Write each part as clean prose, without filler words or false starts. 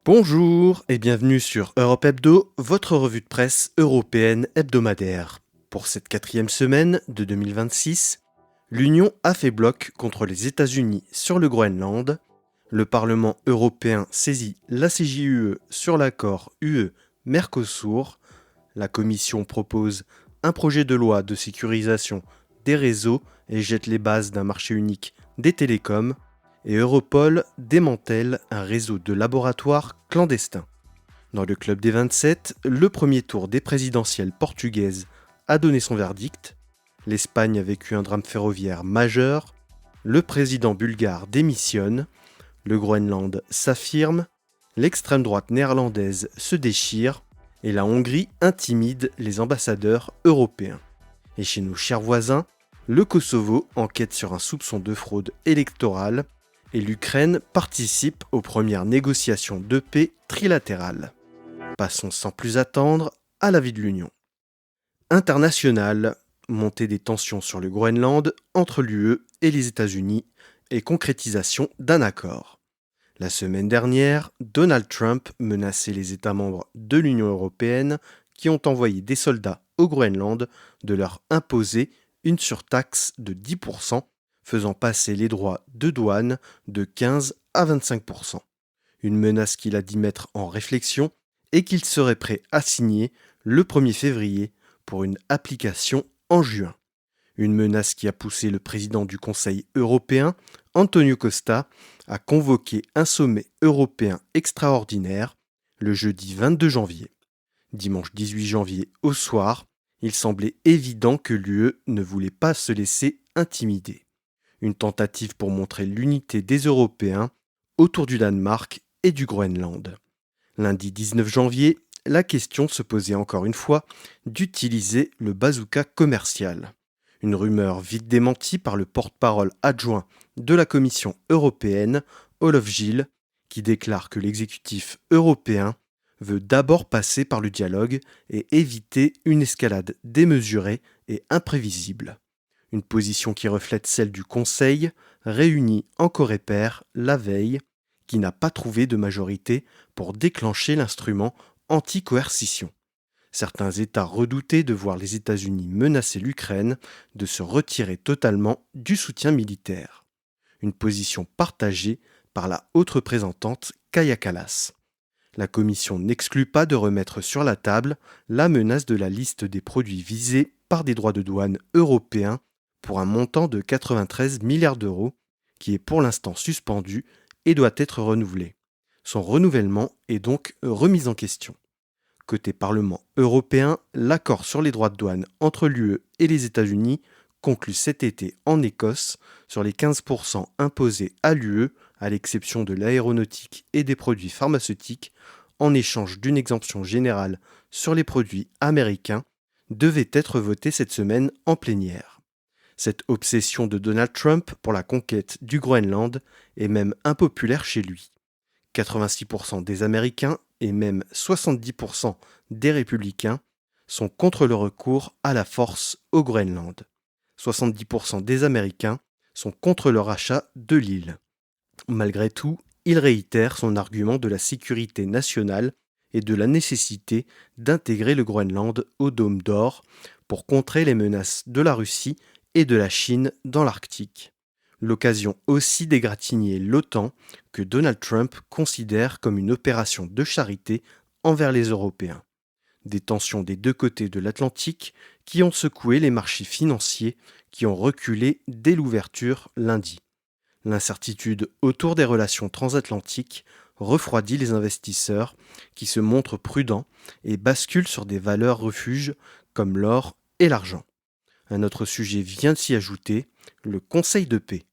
Bonjour et bienvenue sur Europe Hebdo, votre revue de presse européenne hebdomadaire. Pour cette quatrième semaine de 2026, l'Union a fait bloc contre les États-Unis sur le Groenland, le Parlement européen saisit la CJUE sur l'accord UE-Mercosur, la Commission propose un projet de loi de sécurisation des réseaux et jette les bases d'un marché unique des télécoms, et Europol démantèle un réseau de laboratoires clandestins. Dans le club des 27, le premier tour des présidentielles portugaises a donné son verdict. L'Espagne a vécu un drame ferroviaire majeur. Le président bulgare démissionne. Le Groenland s'affirme. L'extrême droite néerlandaise se déchire. Et la Hongrie intimide les ambassadeurs européens. Et chez nos chers voisins, le Kosovo enquête sur un soupçon de fraude électorale et l'Ukraine participe aux premières négociations de paix trilatérales. Passons sans plus attendre à la vie de l'Union. Internationale, montée des tensions sur le Groenland entre l'UE et les États-Unis et concrétisation d'un accord. La semaine dernière, Donald Trump menaçait les États membres de l'Union européenne qui ont envoyé des soldats au Groenland de leur imposer une surtaxe de 10%, faisant passer les droits de douane de 15 à 25%. Une menace qu'il a dit mettre en réflexion et qu'il serait prêt à signer le 1er février pour une application en juin. Une menace qui a poussé le président du Conseil européen, Antonio Costa, à convoquer un sommet européen extraordinaire le jeudi 22 janvier. Dimanche 18 janvier au soir, il semblait évident que l'UE ne voulait pas se laisser intimider. Une tentative pour montrer l'unité des Européens autour du Danemark et du Groenland. Lundi 19 janvier, la question se posait encore une fois d'utiliser le bazooka commercial. Une rumeur vite démentie par le porte-parole adjoint de la Commission européenne, Olaf Gilles, qui déclare que l'exécutif européen veut d'abord passer par le dialogue et éviter une escalade démesurée et imprévisible. Une position qui reflète celle du Conseil, réuni en Coreper la veille, qui n'a pas trouvé de majorité pour déclencher l'instrument anti-coercition. Certains États redoutaient de voir les États-Unis menacer l'Ukraine de se retirer totalement du soutien militaire. Une position partagée par la haute représentante Kaja Kallas. La Commission n'exclut pas de remettre sur la table la menace de la liste des produits visés par des droits de douane européens pour un montant de 93 milliards d'euros, qui est pour l'instant suspendu et doit être renouvelé. Son renouvellement est donc remis en question. Côté Parlement européen, l'accord sur les droits de douane entre l'UE et les États-Unis conclu cet été en Écosse sur les 15% imposés à l'UE, à l'exception de l'aéronautique et des produits pharmaceutiques, en échange d'une exemption générale sur les produits américains, devait être voté cette semaine en plénière. Cette obsession de Donald Trump pour la conquête du Groenland est même impopulaire chez lui. 86% des Américains et même 70% des républicains sont contre le recours à la force au Groenland. 70% des Américains sont contre le rachat de l'île. Malgré tout, il réitère son argument de la sécurité nationale et de la nécessité d'intégrer le Groenland au Dôme d'Or pour contrer les menaces de la Russie et de la Chine dans l'Arctique. L'occasion aussi d'égratigner l'OTAN que Donald Trump considère comme une opération de charité envers les Européens. Des tensions des deux côtés de l'Atlantique qui ont secoué les marchés financiers qui ont reculé dès l'ouverture lundi. L'incertitude autour des relations transatlantiques refroidit les investisseurs qui se montrent prudents et basculent sur des valeurs refuges comme l'or et l'argent. Un autre sujet vient de s'y ajouter, le Conseil de paix.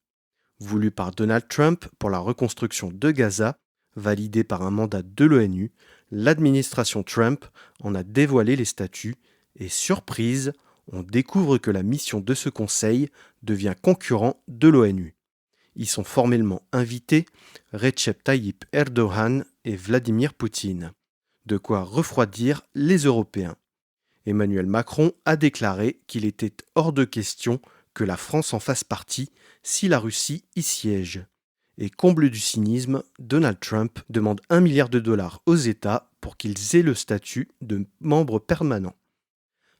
Voulu par Donald Trump pour la reconstruction de Gaza, validé par un mandat de l'ONU, l'administration Trump en a dévoilé les statuts et, surprise, on découvre que la mission de ce conseil devient concurrent de l'ONU. Y sont formellement invités Recep Tayyip Erdogan et Vladimir Poutine. De quoi refroidir les Européens. Emmanuel Macron a déclaré qu'il était hors de question que la France en fasse partie si la Russie y siège. Et comble du cynisme, Donald Trump demande 1 milliard de dollars aux États pour qu'ils aient le statut de membre permanent.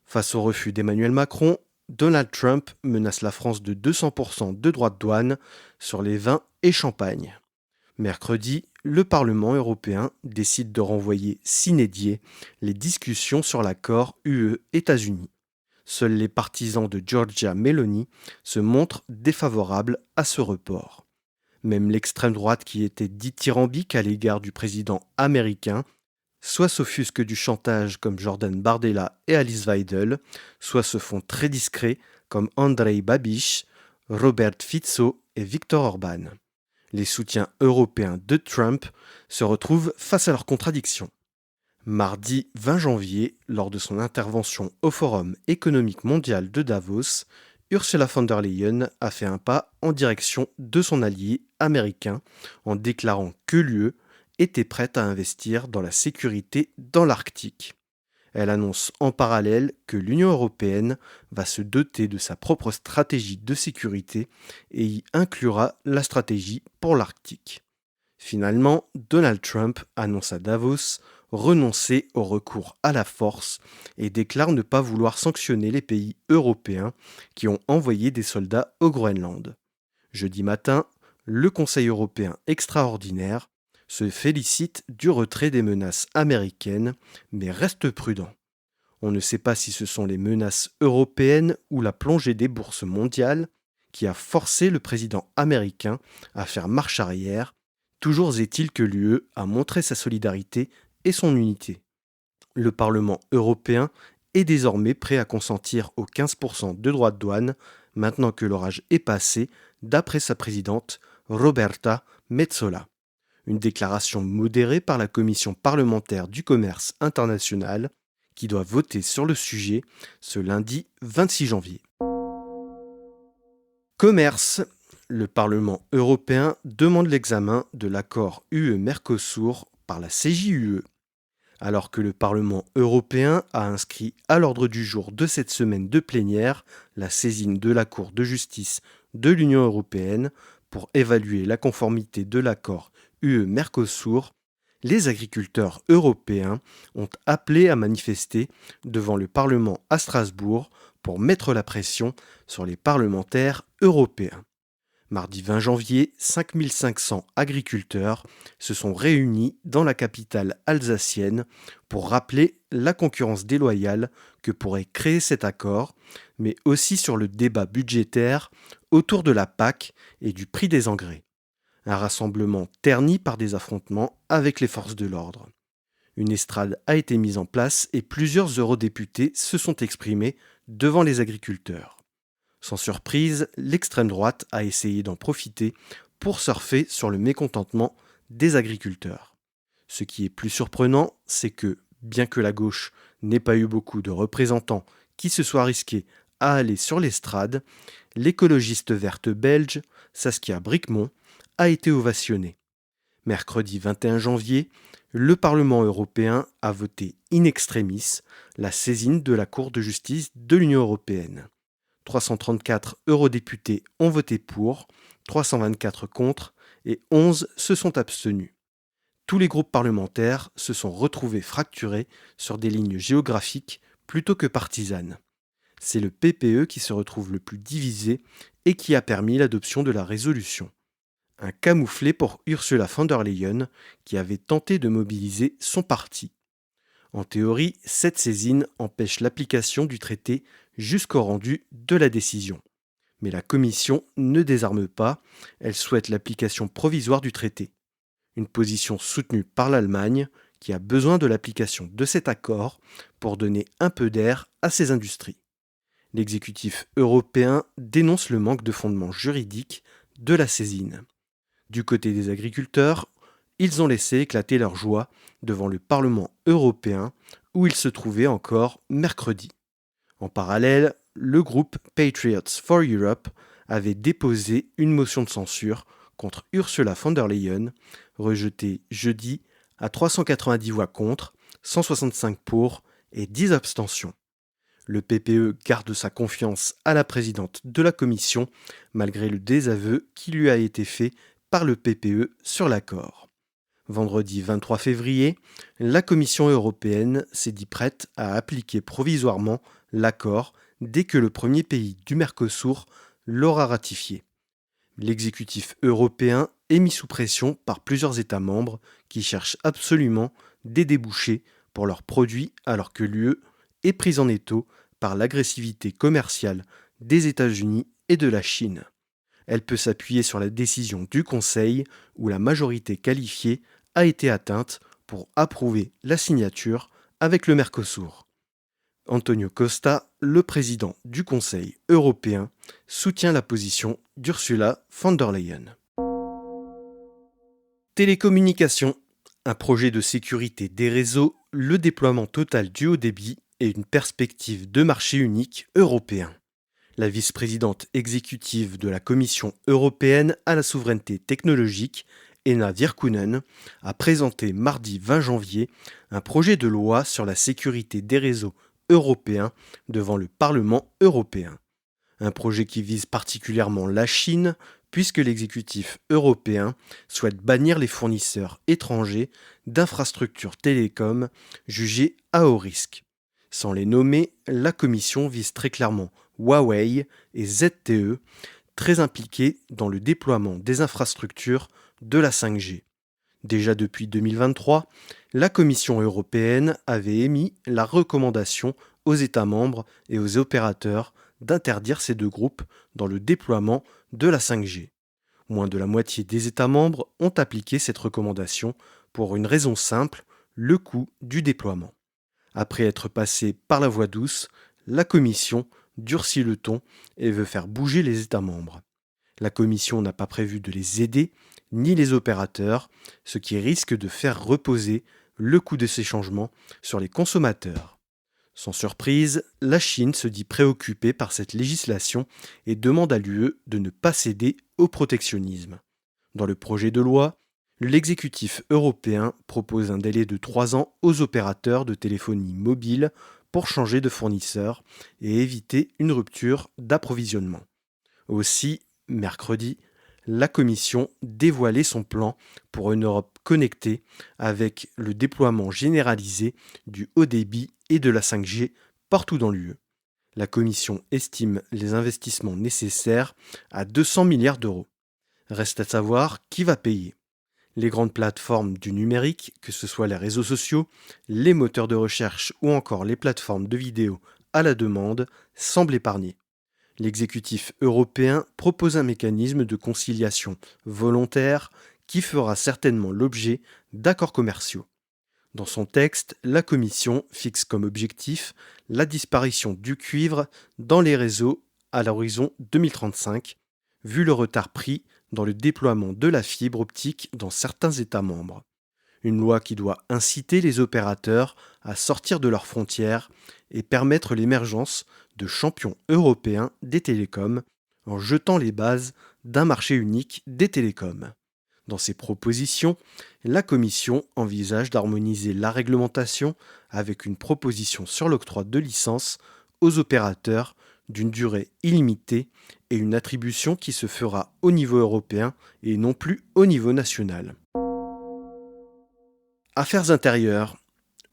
Face au refus d'Emmanuel Macron, Donald Trump menace la France de 200% de droits de douane sur les vins et champagnes. Mercredi, le Parlement européen décide de renvoyer sine die les discussions sur l'accord UE-États-Unis. Seuls les partisans de Giorgia Meloni se montrent défavorables à ce report. Même l'extrême droite qui était dithyrambique à l'égard du président américain, soit s'offusque du chantage comme Jordan Bardella et Alice Weidel, soit se font très discrets comme Andrej Babiš, Robert Fico et Viktor Orban. Les soutiens européens de Trump se retrouvent face à leurs contradictions. Mardi 20 janvier, lors de son intervention au Forum économique mondial de Davos, Ursula von der Leyen a fait un pas en direction de son allié américain en déclarant que l'UE était prête à investir dans la sécurité dans l'Arctique. Elle annonce en parallèle que l'Union européenne va se doter de sa propre stratégie de sécurité et y inclura la stratégie pour l'Arctique. Finalement, Donald Trump annonce à Davos renoncer au recours à la force et déclare ne pas vouloir sanctionner les pays européens qui ont envoyé des soldats au Groenland. Jeudi matin, le Conseil européen extraordinaire se félicite du retrait des menaces américaines, mais reste prudent. On ne sait pas si ce sont les menaces européennes ou la plongée des bourses mondiales qui a forcé le président américain à faire marche arrière. Toujours est-il que l'UE a montré sa solidarité et son unité. Le Parlement européen est désormais prêt à consentir aux 15% de droits de douane maintenant que l'orage est passé, d'après sa présidente Roberta Metsola. Une déclaration modérée par la Commission parlementaire du commerce international qui doit voter sur le sujet ce lundi 26 janvier. Commerce. Le Parlement européen demande l'examen de l'accord UE-Mercosur par la CJUE. Alors que le Parlement européen a inscrit à l'ordre du jour de cette semaine de plénière la saisine de la Cour de justice de l'Union européenne pour évaluer la conformité de l'accord UE-Mercosur, les agriculteurs européens ont appelé à manifester devant le Parlement à Strasbourg pour mettre la pression sur les parlementaires européens. Mardi 20 janvier, 5500 agriculteurs se sont réunis dans la capitale alsacienne pour rappeler la concurrence déloyale que pourrait créer cet accord, mais aussi sur le débat budgétaire autour de la PAC et du prix des engrais. Un rassemblement terni par des affrontements avec les forces de l'ordre. Une estrade a été mise en place et plusieurs eurodéputés se sont exprimés devant les agriculteurs. Sans surprise, l'extrême droite a essayé d'en profiter pour surfer sur le mécontentement des agriculteurs. Ce qui est plus surprenant, c'est que, bien que la gauche n'ait pas eu beaucoup de représentants qui se soient risqués à aller sur l'estrade, l'écologiste verte belge, Saskia Brikmont, a été ovationnée. Mercredi 21 janvier, le Parlement européen a voté in extremis la saisine de la Cour de justice de l'Union européenne. 334 eurodéputés ont voté pour, 324 contre et 11 se sont abstenus. Tous les groupes parlementaires se sont retrouvés fracturés sur des lignes géographiques plutôt que partisanes. C'est le PPE qui se retrouve le plus divisé et qui a permis l'adoption de la résolution. Un camouflet pour Ursula von der Leyen qui avait tenté de mobiliser son parti. En théorie, cette saisine empêche l'application du traité jusqu'au rendu de la décision. Mais la Commission ne désarme pas, elle souhaite l'application provisoire du traité. Une position soutenue par l'Allemagne qui a besoin de l'application de cet accord pour donner un peu d'air à ses industries. L'exécutif européen dénonce le manque de fondement juridique de la saisine. Du côté des agriculteurs, ils ont laissé éclater leur joie devant le Parlement européen où ils se trouvaient encore mercredi. En parallèle, le groupe Patriots for Europe avait déposé une motion de censure contre Ursula von der Leyen, rejetée jeudi à 390 voix contre, 165 pour et 10 abstentions. Le PPE garde sa confiance à la présidente de la Commission malgré le désaveu qui lui a été fait par le PPE sur l'accord. Vendredi 23 février, la Commission européenne s'est dit prête à appliquer provisoirement l'accord dès que le premier pays du Mercosur l'aura ratifié. L'exécutif européen est mis sous pression par plusieurs États membres qui cherchent absolument des débouchés pour leurs produits alors que l'UE est prise en étau par l'agressivité commerciale des États-Unis et de la Chine. Elle peut s'appuyer sur la décision du Conseil où la majorité qualifiée a été atteinte pour approuver la signature avec le Mercosur. Antonio Costa, le président du Conseil européen, soutient la position d'Ursula von der Leyen. Télécommunications. Un projet de sécurité des réseaux, le déploiement total du haut débit et une perspective de marché unique européen. La vice-présidente exécutive de la Commission européenne à la souveraineté technologique, Ena Virkkunen, a présenté mardi 20 janvier un projet de loi sur la sécurité des réseaux européens devant le Parlement européen. Un projet qui vise particulièrement la Chine, puisque l'exécutif européen souhaite bannir les fournisseurs étrangers d'infrastructures télécom jugés à haut risque. Sans les nommer, la Commission vise très clairement Huawei et ZTE, très impliqués dans le déploiement des infrastructures de la 5G. Déjà depuis 2023, la Commission européenne avait émis la recommandation aux États membres et aux opérateurs d'interdire ces deux groupes dans le déploiement de la 5G. Moins de la moitié des États membres ont appliqué cette recommandation pour une raison simple, le coût du déploiement. Après être passé par la voie douce, la Commission durcit le ton et veut faire bouger les États membres. La Commission n'a pas prévu de les aider, ni les opérateurs, ce qui risque de faire reposer le coût de ces changements sur les consommateurs. Sans surprise, la Chine se dit préoccupée par cette législation et demande à l'UE de ne pas céder au protectionnisme. Dans le projet de loi, l'exécutif européen propose un délai de 3 ans aux opérateurs de téléphonie mobile pour changer de fournisseur et éviter une rupture d'approvisionnement. Aussi, mercredi, la Commission dévoilait son plan pour une Europe connectée avec le déploiement généralisé du haut débit et de la 5G partout dans l'UE. La Commission estime les investissements nécessaires à 200 milliards d'euros. Reste à savoir qui va payer. Les grandes plateformes du numérique, que ce soit les réseaux sociaux, les moteurs de recherche ou encore les plateformes de vidéo à la demande, semblent épargnées. L'exécutif européen propose un mécanisme de conciliation volontaire qui fera certainement l'objet d'accords commerciaux. Dans son texte, la Commission fixe comme objectif la disparition du cuivre dans les réseaux à l'horizon 2035, vu le retard pris dans le déploiement de la fibre optique dans certains États membres. Une loi qui doit inciter les opérateurs à sortir de leurs frontières et permettre l'émergence de champions européens des télécoms en jetant les bases d'un marché unique des télécoms. Dans ses propositions, la Commission envisage d'harmoniser la réglementation avec une proposition sur l'octroi de licences aux opérateurs d'une durée illimitée et une attribution qui se fera au niveau européen et non plus au niveau national. Affaires intérieures.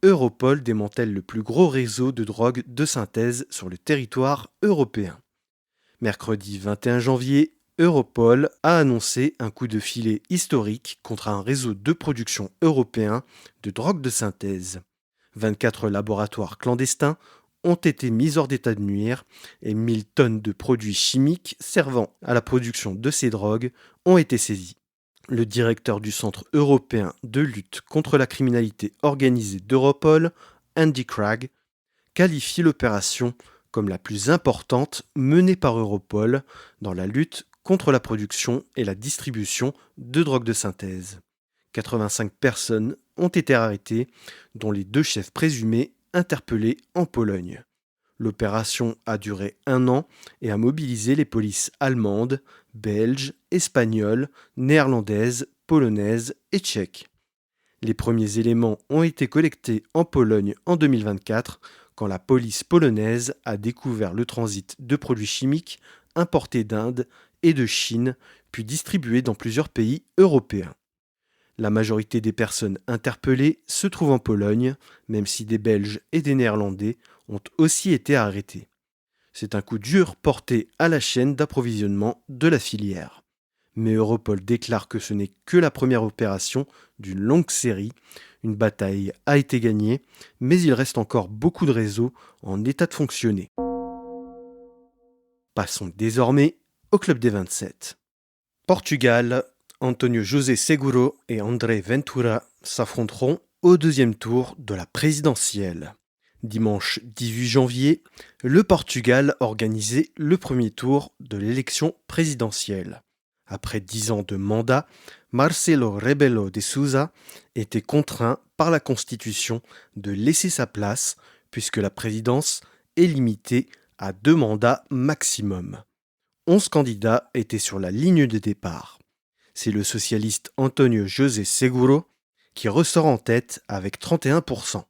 Europol démantèle le plus gros réseau de drogue de synthèse sur le territoire européen. Mercredi 21 janvier, Europol a annoncé un coup de filet historique contre un réseau de production européen de drogue de synthèse. 24 laboratoires clandestins ont été mis hors d'état de nuire et 1000 tonnes de produits chimiques servant à la production de ces drogues ont été saisies. Le directeur du Centre européen de lutte contre la criminalité organisée d'Europol, Andy Craig, qualifie l'opération comme la plus importante menée par Europol dans la lutte contre la production et la distribution de drogues de synthèse. 85 personnes ont été arrêtées, dont les 2 chefs présumés interpellés en Pologne. L'opération a duré 1 an et a mobilisé les polices allemandes, belges, espagnoles, néerlandaises, polonaises et tchèques. Les premiers éléments ont été collectés en Pologne en 2024, quand la police polonaise a découvert le transit de produits chimiques importés d'Inde et de Chine, puis distribués dans plusieurs pays européens. La majorité des personnes interpellées se trouvent en Pologne, même si des Belges et des Néerlandais ont aussi été arrêtés. C'est un coup dur porté à la chaîne d'approvisionnement de la filière. Mais Europol déclare que ce n'est que la première opération d'une longue série. Une bataille a été gagnée, mais il reste encore beaucoup de réseaux en état de fonctionner. Passons désormais au club des 27. Portugal, António José Seguro et André Ventura s'affronteront au deuxième tour de la présidentielle. Dimanche 18 janvier, le Portugal organisait le premier tour de l'élection présidentielle. Après 10 ans de mandat, Marcelo Rebelo de Sousa était contraint par la Constitution de laisser sa place puisque la présidence est limitée à 2 mandats maximum. 11 candidats étaient sur la ligne de départ. C'est le socialiste António José Seguro qui ressort en tête avec 31%.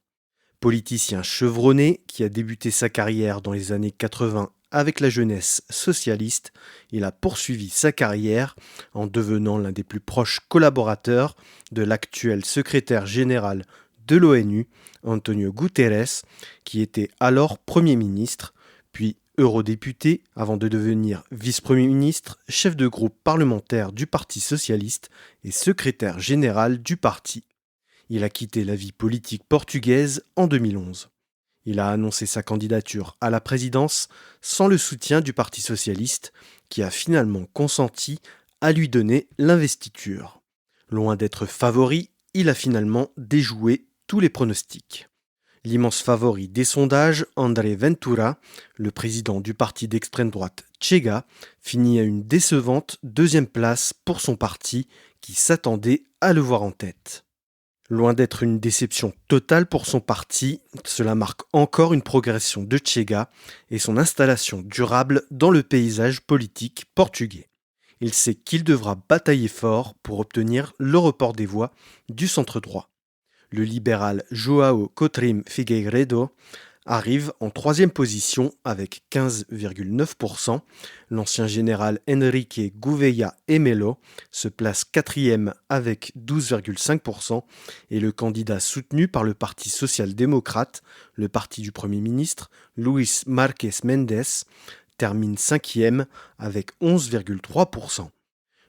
Politicien chevronné qui a débuté sa carrière dans les années 80 avec la jeunesse socialiste, il a poursuivi sa carrière en devenant l'un des plus proches collaborateurs de l'actuel secrétaire général de l'ONU, Antonio Guterres, qui était alors Premier ministre, puis eurodéputé avant de devenir vice-premier ministre, chef de groupe parlementaire du Parti socialiste et secrétaire général du parti. Il a quitté la vie politique portugaise en 2011. Il a annoncé sa candidature à la présidence sans le soutien du Parti socialiste, qui a finalement consenti à lui donner l'investiture. Loin d'être favori, il a finalement déjoué tous les pronostics. L'immense favori des sondages, André Ventura, le président du parti d'extrême droite Chega, finit à une décevante deuxième place pour son parti qui s'attendait à le voir en tête. Loin d'être une déception totale pour son parti, cela marque encore une progression de Chega et son installation durable dans le paysage politique portugais. Il sait qu'il devra batailler fort pour obtenir le report des voix du centre droit. Le libéral João Coutrim Figueiredo arrive en troisième position avec 15,9%. L'ancien général Henrique Gouveia Emelo se place quatrième avec 12,5%. Et le candidat soutenu par le Parti social-démocrate, le parti du Premier ministre, Luís Marques Mendes, termine cinquième avec 11,3%.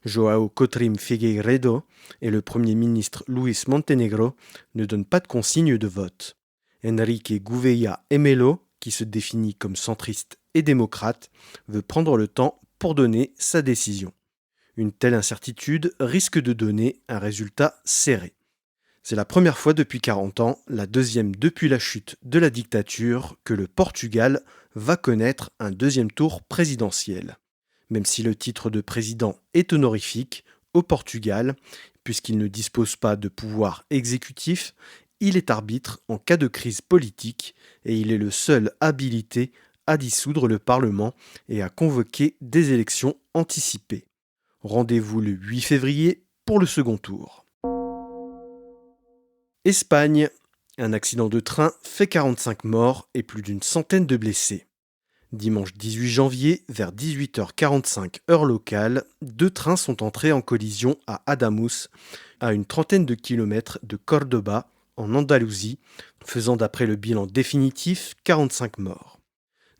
João Coutrim Figueiredo et le Premier ministre Luís Montenegro ne donnent pas de consigne de vote. Henrique Gouveia Emelo, qui se définit comme centriste et démocrate, veut prendre le temps pour donner sa décision. Une telle incertitude risque de donner un résultat serré. C'est la première fois depuis 40 ans, la deuxième depuis la chute de la dictature, que le Portugal va connaître un deuxième tour présidentiel. Même si le titre de président est honorifique, au Portugal, puisqu'il ne dispose pas de pouvoir exécutif, il est arbitre en cas de crise politique et il est le seul habilité à dissoudre le Parlement et à convoquer des élections anticipées. Rendez-vous le 8 février pour le second tour. Espagne. Un accident de train fait 45 morts et plus d'une centaine de blessés. Dimanche 18 janvier, vers 18h45 heure locale, 2 trains sont entrés en collision à Adamuz, à une trentaine de kilomètres de Córdoba, en Andalousie, faisant d'après le bilan définitif 45 morts.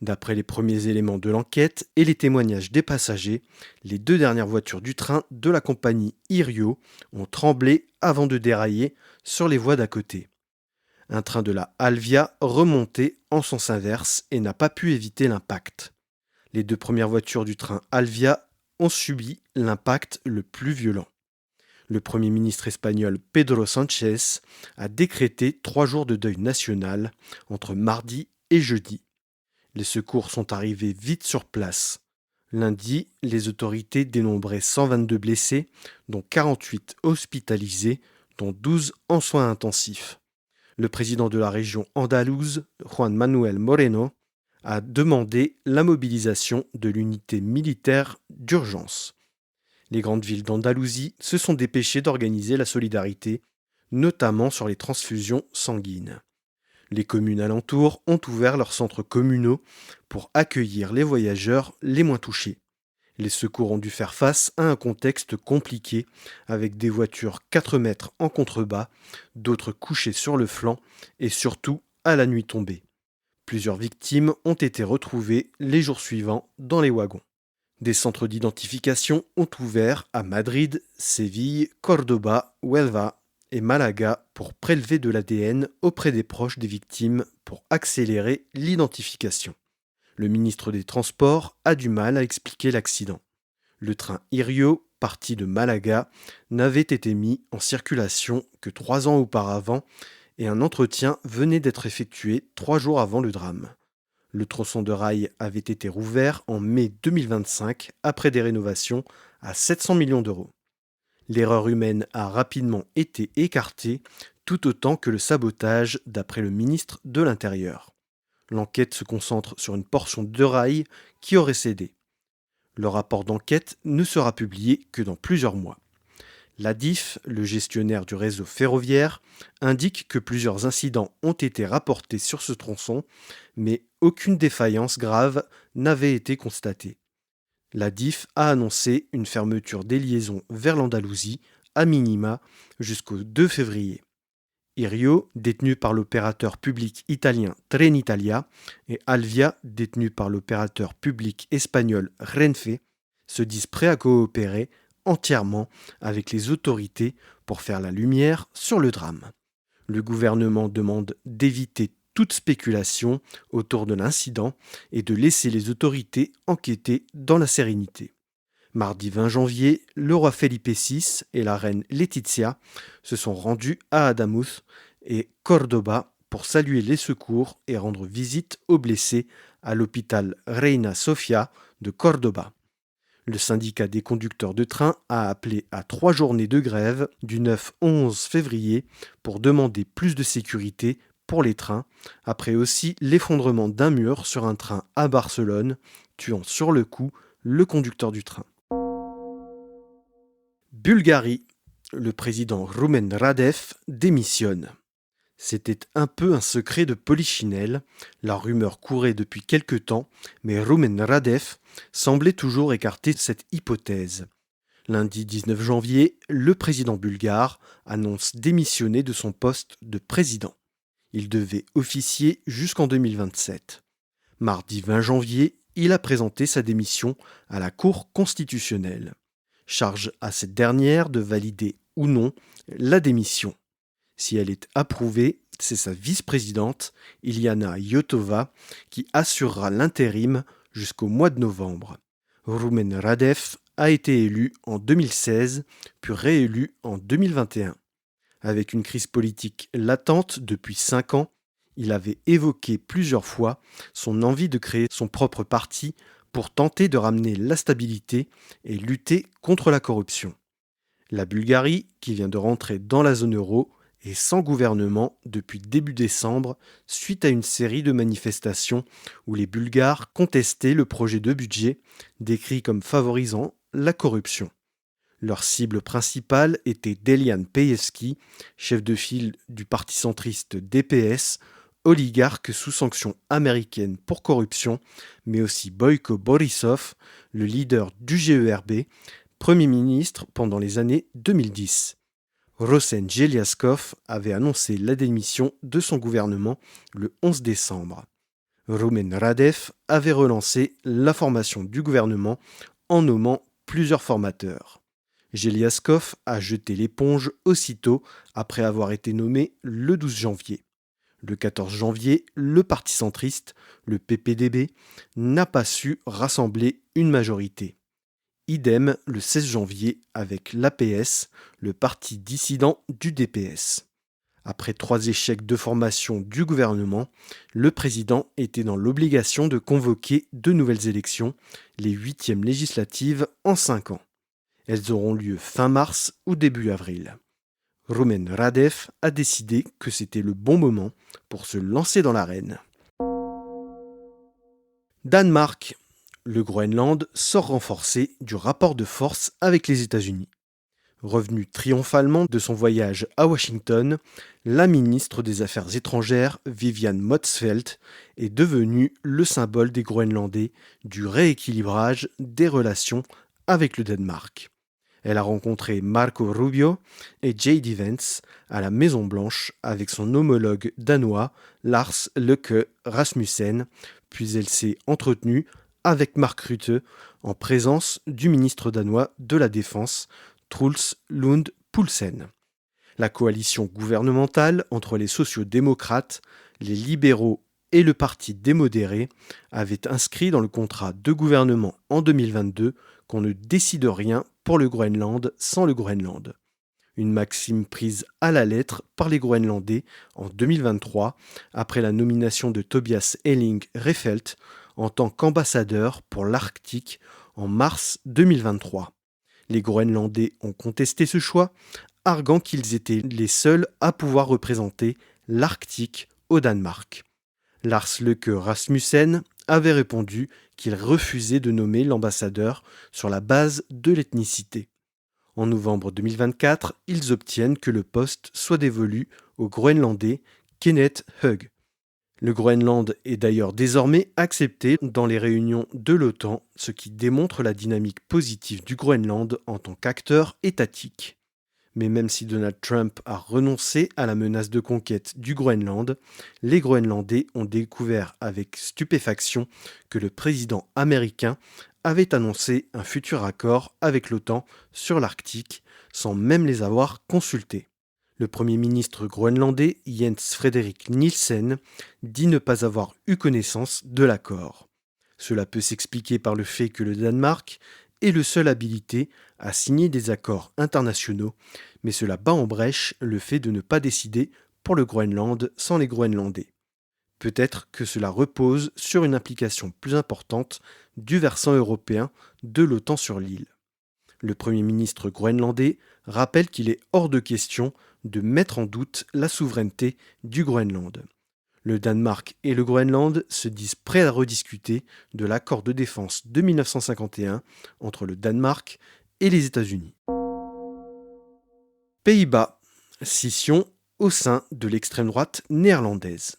D'après les premiers éléments de l'enquête et les témoignages des passagers, les 2 dernières voitures du train de la compagnie Irio ont tremblé avant de dérailler sur les voies d'à côté. Un train de la Alvia remontait en sens inverse et n'a pas pu éviter l'impact. Les 2 premières voitures du train Alvia ont subi l'impact le plus violent. Le Premier ministre espagnol Pedro Sánchez a décrété 3 jours de deuil national entre mardi et jeudi. Les secours sont arrivés vite sur place. Lundi, les autorités dénombraient 122 blessés, dont 48 hospitalisés, dont 12 en soins intensifs. Le président de la région andalouse, Juan Manuel Moreno, a demandé la mobilisation de l'unité militaire d'urgence. Les grandes villes d'Andalousie se sont dépêchées d'organiser la solidarité, notamment sur les transfusions sanguines. Les communes alentours ont ouvert leurs centres communaux pour accueillir les voyageurs les moins touchés. Les secours ont dû faire face à un contexte compliqué, avec des voitures 4 mètres en contrebas, d'autres couchées sur le flanc, et surtout à la nuit tombée. Plusieurs victimes ont été retrouvées les jours suivants dans les wagons. Des centres d'identification ont ouvert à Madrid, Séville, Cordoba, Huelva et Malaga pour prélever de l'ADN auprès des proches des victimes pour accélérer l'identification. Le ministre des Transports a du mal à expliquer l'accident. Le train Irio, parti de Malaga, n'avait été mis en circulation que 3 ans auparavant et un entretien venait d'être effectué 3 jours avant le drame. Le tronçon de rail avait été rouvert en mai 2025 après des rénovations à 700 millions d'euros. L'erreur humaine a rapidement été écartée, tout autant que le sabotage, d'après le ministre de l'Intérieur. L'enquête se concentre sur une portion de rail qui aurait cédé. Le rapport d'enquête ne sera publié que dans plusieurs mois. L'ADIF, le gestionnaire du réseau ferroviaire, indique que plusieurs incidents ont été rapportés sur ce tronçon, mais aucune défaillance grave n'avait été constatée. L'ADIF a annoncé une fermeture des liaisons vers l'Andalousie, à minima, jusqu'au 2 février. Irio, détenu par l'opérateur public italien Trenitalia, et Alvia, détenu par l'opérateur public espagnol Renfe, se disent prêts à coopérer entièrement avec les autorités pour faire la lumière sur le drame. Le gouvernement demande d'éviter toute spéculation autour de l'incident et de laisser les autorités enquêter dans la sérénité. Mardi 20 janvier, le roi Felipe VI et la reine Laetitia se sont rendus à Adamuz et Cordoba pour saluer les secours et rendre visite aux blessés à l'hôpital Reina Sofia de Cordoba. Le syndicat des conducteurs de train a appelé à 3 journées de grève du 9 au 11 février pour demander plus de sécurité pour les trains, après aussi l'effondrement d'un mur sur un train à Barcelone, tuant sur le coup le conducteur du train. Bulgarie. Le président Rumen Radev démissionne. C'était un peu un secret de polichinelle, la rumeur courait depuis quelque temps, mais Rumen Radev semblait toujours écarter cette hypothèse. Lundi 19 janvier, le président bulgare annonce démissionner de son poste de président. Il devait officier jusqu'en 2027. Mardi 20 janvier, il a présenté sa démission à la Cour constitutionnelle. Charge à cette dernière de valider ou non la démission. Si elle est approuvée, c'est sa vice-présidente, Iliana Iotova, qui assurera l'intérim jusqu'au mois de novembre. Rumen Radev a été élu en 2016, puis réélu en 2021. Avec une crise politique latente depuis 5 ans, il avait évoqué plusieurs fois son envie de créer son propre parti pour tenter de ramener la stabilité et lutter contre la corruption. La Bulgarie, qui vient de rentrer dans la zone euro, est sans gouvernement depuis début décembre suite à une série de manifestations où les Bulgares contestaient le projet de budget décrit comme favorisant la corruption. Leur cible principale était Delian Peevski, chef de file du parti centriste DPS, oligarque sous sanction américaine pour corruption, mais aussi Boyko Borisov, le leader du GERB, Premier ministre pendant les années 2010. Rosen Jeliaskov avait annoncé la démission de son gouvernement le 11 décembre. Rumen Radev avait relancé la formation du gouvernement en nommant plusieurs formateurs. Jeliaskov a jeté l'éponge aussitôt après avoir été nommé le 12 janvier. Le 14 janvier, le parti centriste, le PPDB, n'a pas su rassembler une majorité. Idem le 16 janvier avec l'APS, le parti dissident du DPS. Après 3 échecs de formation du gouvernement, le président était dans l'obligation de convoquer 2 nouvelles élections, les 8e législatives en 5 ans. Elles auront lieu fin mars ou début avril. Rumen Radev a décidé que c'était le bon moment pour se lancer dans l'arène. Danemark. Le Groenland sort renforcé du rapport de force avec les États-Unis. Revenue triomphalement de son voyage à Washington, la ministre des Affaires étrangères, Viviane Motzfeldt, est devenue le symbole des Groenlandais du rééquilibrage des relations avec le Danemark. Elle a rencontré Marco Rubio et J.D. Vance à la Maison-Blanche avec son homologue danois Lars Løkke Rasmussen, puis elle s'est entretenue avec Mark Rutte en présence du ministre danois de la Défense, Truls Lund Poulsen. La coalition gouvernementale entre les sociaux-démocrates, les libéraux et le parti des modérés avait inscrit dans le contrat de gouvernement en 2022 qu'on ne décide rien pour le Groenland sans le Groenland. Une maxime prise à la lettre par les Groenlandais en 2023 après la nomination de Tobias Elling Refelt en tant qu'ambassadeur pour l'Arctique en mars 2023. Les Groenlandais ont contesté ce choix, arguant qu'ils étaient les seuls à pouvoir représenter l'Arctique au Danemark. Lars Løkke Rasmussen avait répondu qu'il refusait de nommer l'ambassadeur sur la base de l'ethnicité. En novembre 2024, ils obtiennent que le poste soit dévolu au Groenlandais Kenneth Hug. Le Groenland est d'ailleurs désormais accepté dans les réunions de l'OTAN, ce qui démontre la dynamique positive du Groenland en tant qu'acteur étatique. Mais même si Donald Trump a renoncé à la menace de conquête du Groenland, les Groenlandais ont découvert avec stupéfaction que le président américain avait annoncé un futur accord avec l'OTAN sur l'Arctique sans même les avoir consultés. Le Premier ministre groenlandais Jens Frederik Nielsen dit ne pas avoir eu connaissance de l'accord. Cela peut s'expliquer par le fait que le Danemark est le seul habilité à signer des accords internationaux, mais cela bat en brèche le fait de ne pas décider pour le Groenland sans les Groenlandais. Peut-être que cela repose sur une implication plus importante du versant européen de l'OTAN sur l'île. Le Premier ministre groenlandais rappelle qu'il est hors de question de mettre en doute la souveraineté du Groenland. Le Danemark et le Groenland se disent prêts à rediscuter de l'accord de défense de 1951 entre le Danemark et les États-Unis. Pays-Bas, scission au sein de l'extrême droite néerlandaise.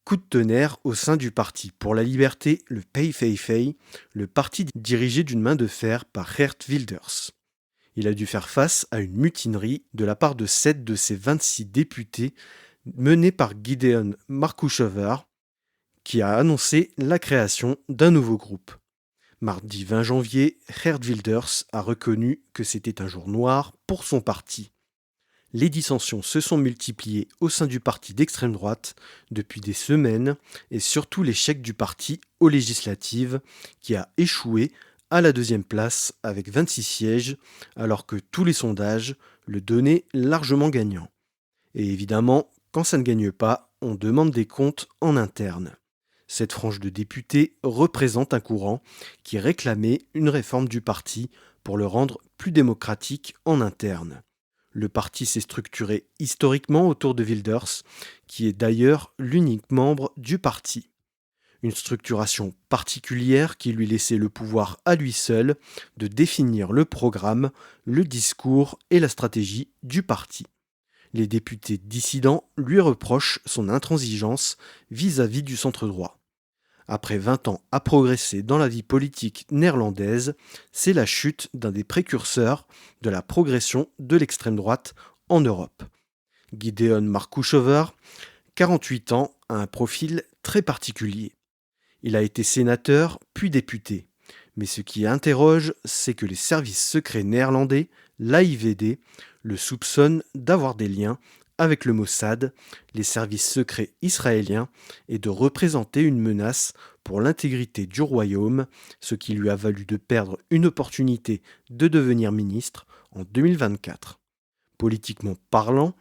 Coup de tonnerre au sein du Parti pour la liberté, le PVV, le parti dirigé d'une main de fer par Geert Wilders. Il a dû faire face à une mutinerie de la part de 7 de ses 26 députés menée par Gideon Markushover, qui a annoncé la création d'un nouveau groupe. Mardi 20 janvier, Geert Wilders a reconnu que c'était un jour noir pour son parti. Les dissensions se sont multipliées au sein du parti d'extrême droite depuis des semaines et surtout l'échec du parti aux législatives qui a échoué à la deuxième place avec 26 sièges alors que tous les sondages le donnaient largement gagnant. Et évidemment, quand ça ne gagne pas, on demande des comptes en interne. Cette frange de députés représente un courant qui réclamait une réforme du parti pour le rendre plus démocratique en interne. Le parti s'est structuré historiquement autour de Wilders, qui est d'ailleurs l'unique membre du parti. Une structuration particulière qui lui laissait le pouvoir à lui seul de définir le programme, le discours et la stratégie du parti. Les députés dissidents lui reprochent son intransigeance vis-à-vis du centre-droit. Après 20 ans à progresser dans la vie politique néerlandaise, c'est la chute d'un des précurseurs de la progression de l'extrême droite en Europe. Gideon Markushover, 48 ans, a un profil très particulier. Il a été sénateur puis député. Mais ce qui interroge, c'est que les services secrets néerlandais, l'AIVD, le soupçonnent d'avoir des liens avec le Mossad, les services secrets israéliens, et de représenter une menace pour l'intégrité du royaume, ce qui lui a valu de perdre une opportunité de devenir ministre en 2024. Politiquement parlant,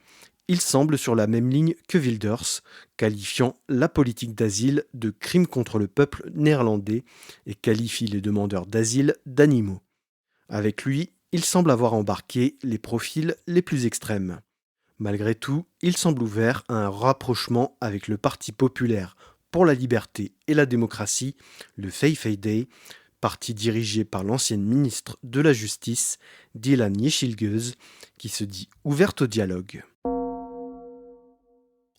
il semble sur la même ligne que Wilders, qualifiant la politique d'asile de crime contre le peuple néerlandais et qualifie les demandeurs d'asile d'animaux. Avec lui, il semble avoir embarqué les profils les plus extrêmes. Malgré tout, il semble ouvert à un rapprochement avec le Parti populaire pour la liberté et la démocratie, le VVD, parti dirigé par l'ancienne ministre de la Justice, Dilan Yeşilgöz, qui se dit ouverte au dialogue.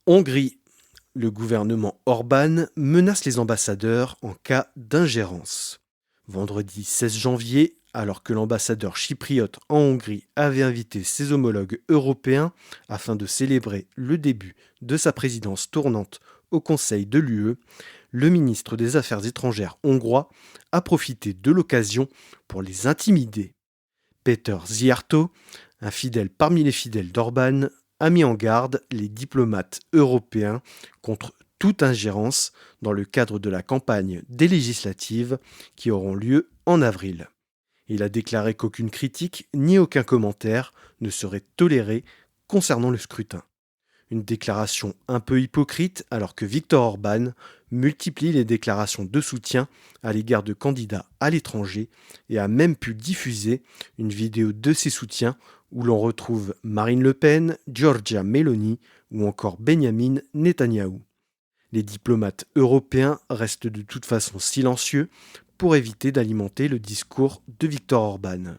Hongrie. Le gouvernement Orban menace les ambassadeurs en cas d'ingérence. Vendredi 16 janvier, alors que l'ambassadeur chypriote en Hongrie avait invité ses homologues européens afin de célébrer le début de sa présidence tournante au Conseil de l'UE, le ministre des Affaires étrangères hongrois a profité de l'occasion pour les intimider. Péter Szijjártó, un fidèle parmi les fidèles d'Orban, a mis en garde les diplomates européens contre toute ingérence dans le cadre de la campagne des législatives qui auront lieu en avril. Il a déclaré qu'aucune critique ni aucun commentaire ne serait toléré concernant le scrutin. Une déclaration un peu hypocrite alors que Viktor Orban multiplie les déclarations de soutien à l'égard de candidats à l'étranger et a même pu diffuser une vidéo de ses soutiens où l'on retrouve Marine Le Pen, Giorgia Meloni ou encore Benjamin Netanyahou. Les diplomates européens restent de toute façon silencieux pour éviter d'alimenter le discours de Viktor Orban.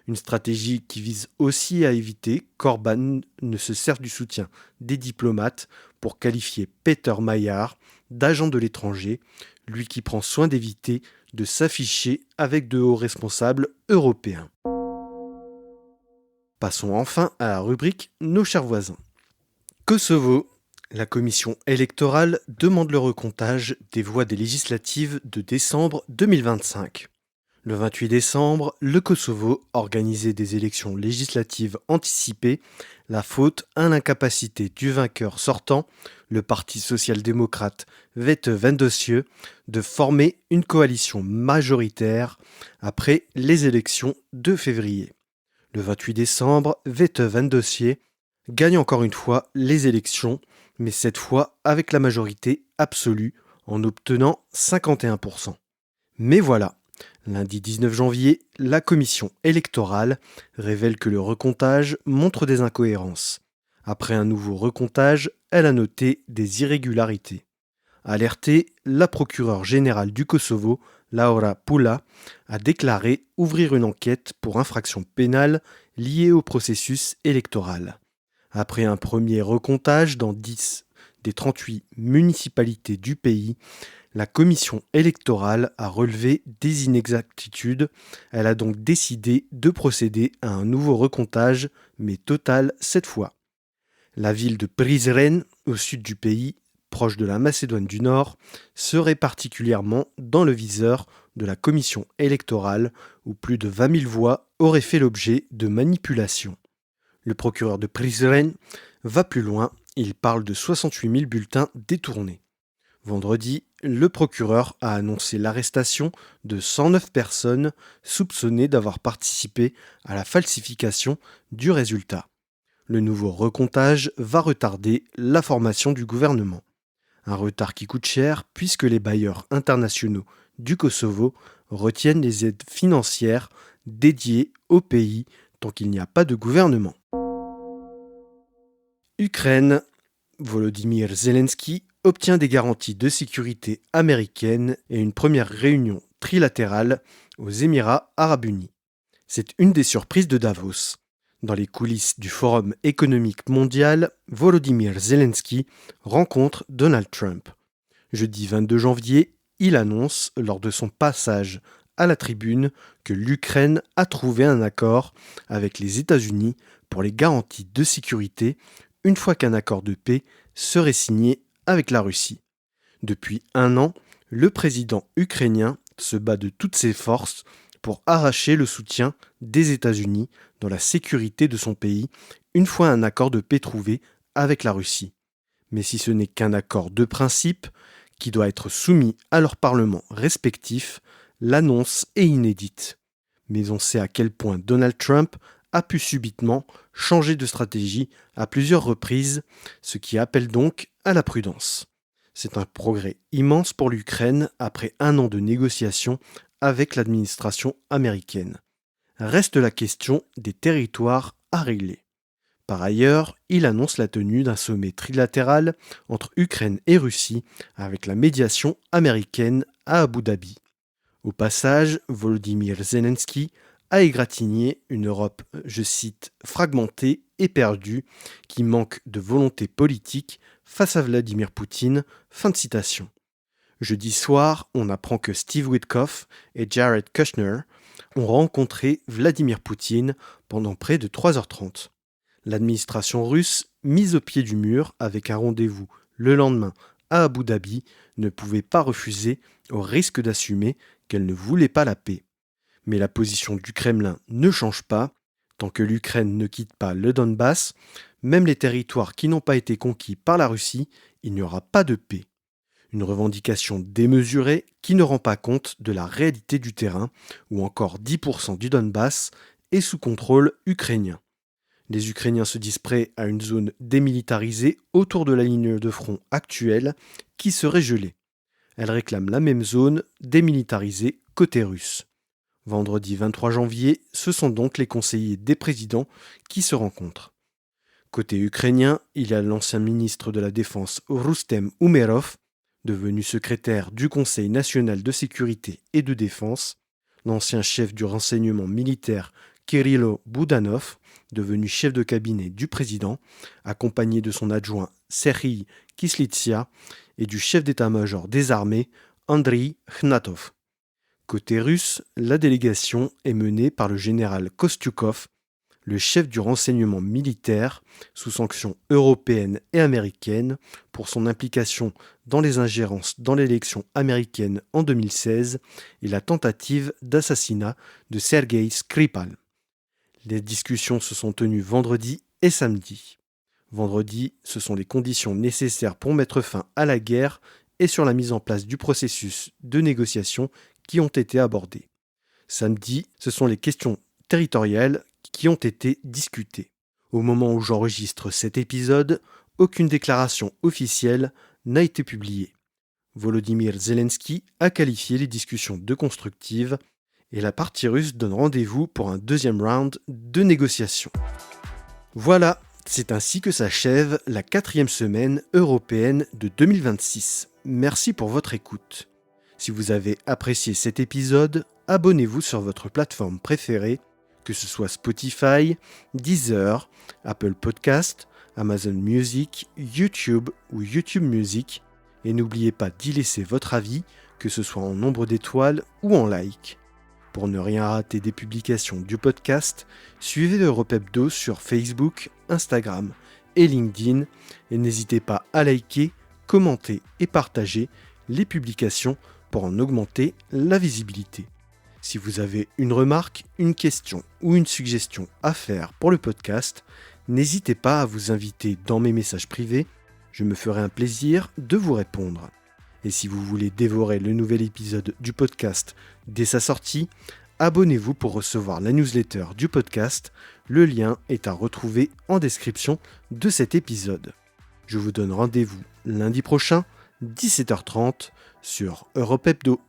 Une stratégie qui vise aussi à éviter qu'Orban ne se serve du soutien des diplomates pour qualifier Peter Maillard d'agent de l'étranger, lui qui prend soin d'éviter de s'afficher avec de hauts responsables européens. Passons enfin à la rubrique Nos chers voisins. Kosovo. La commission électorale demande le recomptage des voix des législatives de décembre 2025. Le 28 décembre, le Kosovo organisait des élections législatives anticipées, la faute à l'incapacité du vainqueur sortant, le Parti social-démocrate Vete Vendosje, de former une coalition majoritaire après les élections de février. Le 28 décembre, Vete Vendosje gagne encore une fois les élections, mais cette fois avec la majorité absolue en obtenant 51%. Mais voilà, lundi 19 janvier, la commission électorale révèle que le recomptage montre des incohérences. Après un nouveau recomptage, elle a noté des irrégularités. Alertée, la procureure générale du Kosovo, Laura Pula, a déclaré ouvrir une enquête pour infraction pénale liée au processus électoral. Après un premier recomptage dans 10 des 38 municipalités du pays, la commission électorale a relevé des inexactitudes. Elle a donc décidé de procéder à un nouveau recomptage, mais total cette fois. La ville de Prizren, au sud du pays, proche de la Macédoine du Nord, serait particulièrement dans le viseur de la commission électorale, où plus de 20 000 voix auraient fait l'objet de manipulations. Le procureur de Prizren va plus loin, il parle de 68 000 bulletins détournés. Vendredi, le procureur a annoncé l'arrestation de 109 personnes soupçonnées d'avoir participé à la falsification du résultat. Le nouveau recomptage va retarder la formation du gouvernement. Un retard qui coûte cher puisque les bailleurs internationaux du Kosovo retiennent les aides financières dédiées au pays tant qu'il n'y a pas de gouvernement. Ukraine. Volodymyr Zelensky obtient des garanties de sécurité américaines et une première réunion trilatérale aux Émirats arabes unis. C'est une des surprises de Davos. Dans les coulisses du Forum économique mondial, Volodymyr Zelensky rencontre Donald Trump. Jeudi 22 janvier, il annonce, lors de son passage à la tribune, que l'Ukraine a trouvé un accord avec les États-Unis pour les garanties de sécurité une fois qu'un accord de paix serait signé avec la Russie. Depuis un an, le président ukrainien se bat de toutes ses forces pour arracher le soutien des États-Unis dans la sécurité de son pays une fois un accord de paix trouvé avec la Russie. Mais si ce n'est qu'un accord de principe qui doit être soumis à leurs parlements respectifs, l'annonce est inédite. Mais on sait à quel point Donald Trump a pu subitement changer de stratégie à plusieurs reprises, ce qui appelle donc à la prudence. C'est un progrès immense pour l'Ukraine après un an de négociations avec l'administration américaine. Reste la question des territoires à régler. Par ailleurs, il annonce la tenue d'un sommet trilatéral entre Ukraine et Russie avec la médiation américaine à Abu Dhabi. Au passage, Volodymyr Zelensky a égratigné une Europe, je cite, fragmentée et perdue, qui manque de volonté politique face à Vladimir Poutine. Fin de citation. Jeudi soir, on apprend que Steve Witkoff et Jared Kushner ont rencontré Vladimir Poutine pendant près de 3h30. L'administration russe, mise au pied du mur avec un rendez-vous le lendemain à Abu Dhabi, ne pouvait pas refuser au risque d'assumer qu'elle ne voulait pas la paix. Mais la position du Kremlin ne change pas. Tant que l'Ukraine ne quitte pas le Donbass, même les territoires qui n'ont pas été conquis par la Russie, il n'y aura pas de paix. Une revendication démesurée qui ne rend pas compte de la réalité du terrain, où encore 10% du Donbass est sous contrôle ukrainien. Les Ukrainiens se disent prêts à une zone démilitarisée autour de la ligne de front actuelle qui serait gelée. Elle réclame la même zone démilitarisée côté russe. Vendredi 23 janvier, ce sont donc les conseillers des présidents qui se rencontrent. Côté ukrainien, il y a l'ancien ministre de la Défense Rustem Umerov, devenu secrétaire du Conseil national de sécurité et de défense, l'ancien chef du renseignement militaire Kirilo Budanov, devenu chef de cabinet du président, accompagné de son adjoint Serhiy Kislitsia et du chef d'état-major des armées Andriy Khnatov. Côté russe, la délégation est menée par le général Kostyukov, le chef du renseignement militaire sous sanctions européennes et américaines pour son implication dans les ingérences dans l'élection américaine en 2016 et la tentative d'assassinat de Sergei Skripal. Les discussions se sont tenues vendredi et samedi. Vendredi, ce sont les conditions nécessaires pour mettre fin à la guerre et sur la mise en place du processus de négociation qui ont été abordées. Samedi, ce sont les questions territoriales qui ont été discutées. Au moment où j'enregistre cet épisode, aucune déclaration officielle n'a été publiée. Volodymyr Zelensky a qualifié les discussions de constructives et la partie russe donne rendez-vous pour un deuxième round de négociations. Voilà, c'est ainsi que s'achève la 4e semaine européenne de 2026. Merci pour votre écoute. Si vous avez apprécié cet épisode, abonnez-vous sur votre plateforme préférée, que ce soit Spotify, Deezer, Apple Podcast, Amazon Music, YouTube ou YouTube Music, et n'oubliez pas d'y laisser votre avis, que ce soit en nombre d'étoiles ou en like. Pour ne rien rater des publications du podcast, suivez Europe Hebdo sur Facebook, Instagram et LinkedIn, et n'hésitez pas à liker, commenter et partager les publications pour en augmenter la visibilité. Si vous avez une remarque, une question ou une suggestion à faire pour le podcast, n'hésitez pas à vous inviter dans mes messages privés, je me ferai un plaisir de vous répondre. Et si vous voulez dévorer le nouvel épisode du podcast dès sa sortie, abonnez-vous pour recevoir la newsletter du podcast, le lien est à retrouver en description de cet épisode. Je vous donne rendez-vous lundi prochain, 17h30, sur Europe Hebdo.